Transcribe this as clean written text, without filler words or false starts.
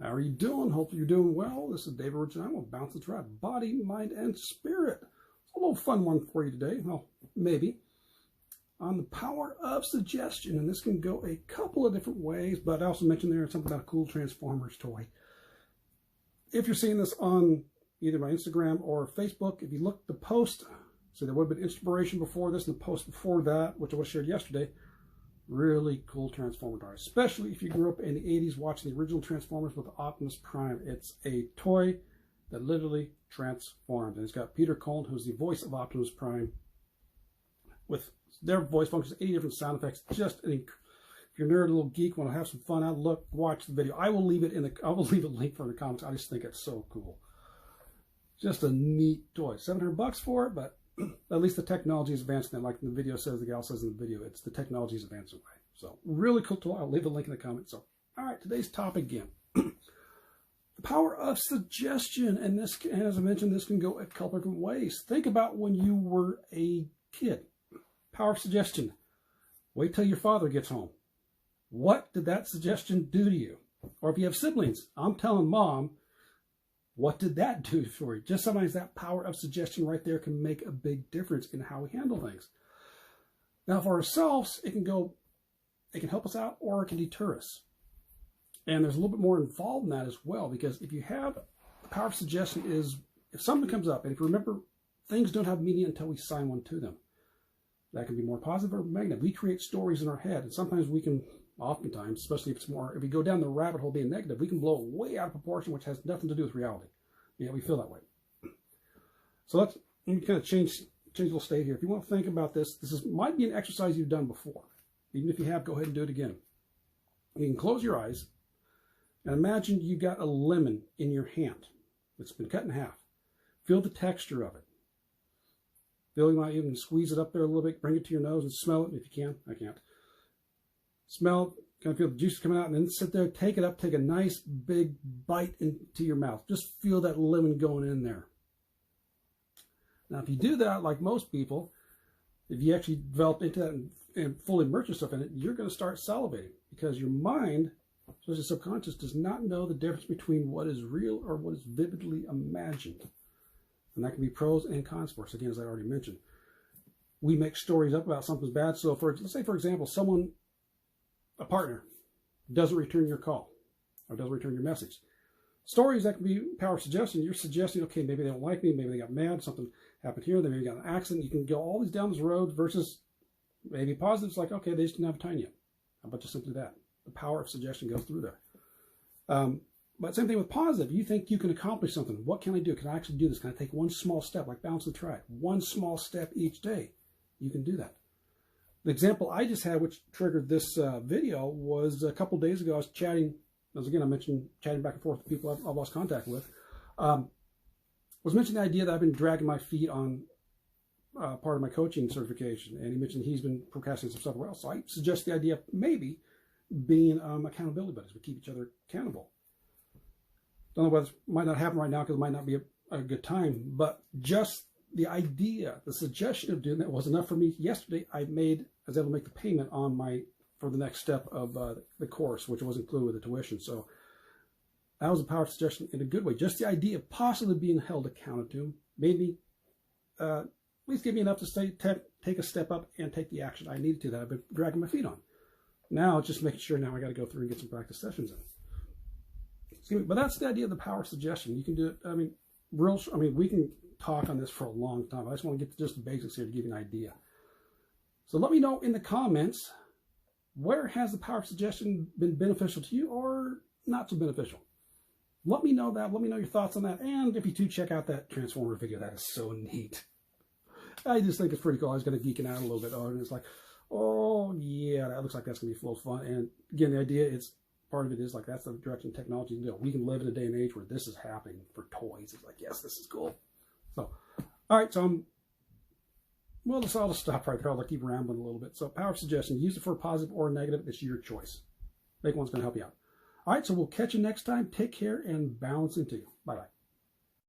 How are you doing? Hopefully you're doing well. This is David Rich, and I'm going to bounce the trap. Body, mind, and spirit. It's a little fun one for you today. Well, maybe. On the power of suggestion. And this can go a couple of different ways, but I also mentioned there something about a cool Transformers toy. If you're seeing this on either my Instagram or Facebook, if you look at the post, so there would have been inspiration before this and the post before that, which I was shared yesterday. Really cool Transformer toy, especially if you grew up in the 80s watching the original Transformers with Optimus Prime. It's a toy that literally transforms. And it's got Peter Cullen, who's the voice of Optimus Prime, with their voice functions, 80 different sound effects. Just if you're a nerd, a little geek, want to have some fun out, look, watch the video. I will leave it a link for the comments. I just think it's so cool. Just a neat toy. $700 for it, but at least the technology is advancing. Like the video says, the gal says in the video, it's the technology is advancing away. So really cool tool. I'll leave a link in the comments. So, all right, today's topic again. The power of suggestion. And this, as I mentioned, this can go a couple different ways. Think about when you were a kid. Power of suggestion. Wait till your father gets home. What did that suggestion do to you? Or if you have siblings, I'm telling mom, what did that do for you? Just sometimes that power of suggestion right there can make a big difference in how we handle things. Now for ourselves, it can help us out or it can deter us. And there's a little bit more involved in that as well, because if you have the power of suggestion is, if something comes up, and if you remember, things don't have meaning until we sign one to them. That can be more positive or negative. We create stories in our head, and sometimes we can, oftentimes, especially if we go down the rabbit hole being negative, we can blow it way out of proportion, which has nothing to do with reality. Yeah, we feel that way. So let me kind of change a little state here. If you want to think about this, might be an exercise you've done before. Even if you have, go ahead and do it again. You can close your eyes and imagine you've got a lemon in your hand. It's been cut in half. Feel the texture of it. Feel you might even squeeze it up there a little bit, bring it to your nose and smell it if you can. I can't. Smell it, kind of feel the juice coming out, and then sit there, take it up, take a nice big bite into your mouth. Just feel that lemon going in there. Now, if you do that, like most people, if you actually develop into that and fully immerse yourself in it, you're going to start salivating because your mind, especially subconscious, does not know the difference between what is real or what is vividly imagined. And that can be pros and cons for us, again, as I already mentioned. We make stories up about something's bad. So let's say, for example, a partner doesn't return your call or doesn't return your message. Stories that can be power of suggestion. You're suggesting, okay, maybe they don't like me, maybe they got mad, something happened here, they maybe got an accident. You can go all these down this road versus maybe positives like, okay, they just didn't have time yet. How about just simply that? The power of suggestion goes through there. But same thing with positive. You think you can accomplish something. What can I do? Can I actually do this? Can I take one small step, like bounce the track? One small step each day. You can do that. The example I just had, which triggered this video, was a couple days ago. I was chatting, as again I mentioned, chatting back and forth with people I've lost contact with. Was mentioning the idea that I've been dragging my feet on part of my coaching certification, and he mentioned he's been procrastinating some stuff else. So I suggest the idea of maybe being accountability buddies. We keep each other accountable. Don't know whether it might not happen right now because it might not be a good time, but just the idea, the suggestion of doing that was enough for me. Yesterday, I was able to make the payment for the next step of the course, which was included with the tuition. So that was a power suggestion in a good way. Just the idea of possibly being held accountable to made me, at least give me enough to take a step up and take the action I needed to that I've been dragging my feet on. Now it's just making sure now I got to go through and get some practice sessions in. But that's the idea of the power of suggestion. You can do it. We can talk on this for a long time. I just want to get to just the basics here to give you an idea. So let me know in the comments, where has the power of suggestion been beneficial to you or not so beneficial? Let me know that. Let me know your thoughts on that. And if you do, check out that Transformer video. That is so neat. I just think it's pretty cool. I was going to geeking out a little bit on it. And it's like, oh yeah, that looks like that's going to be full of fun. And again, the idea is, part of it is like that's the direction technology can go. We can live in a day and age where this is happening for toys. It's like, yes, this is cool. So, all right, so I'll just stop right there. I'll keep rambling a little bit. So, power of suggestion, use it for a positive or a negative. It's your choice. Make one's going to help you out. All right, so we'll catch you next time. Take care and balance into you. Bye-bye.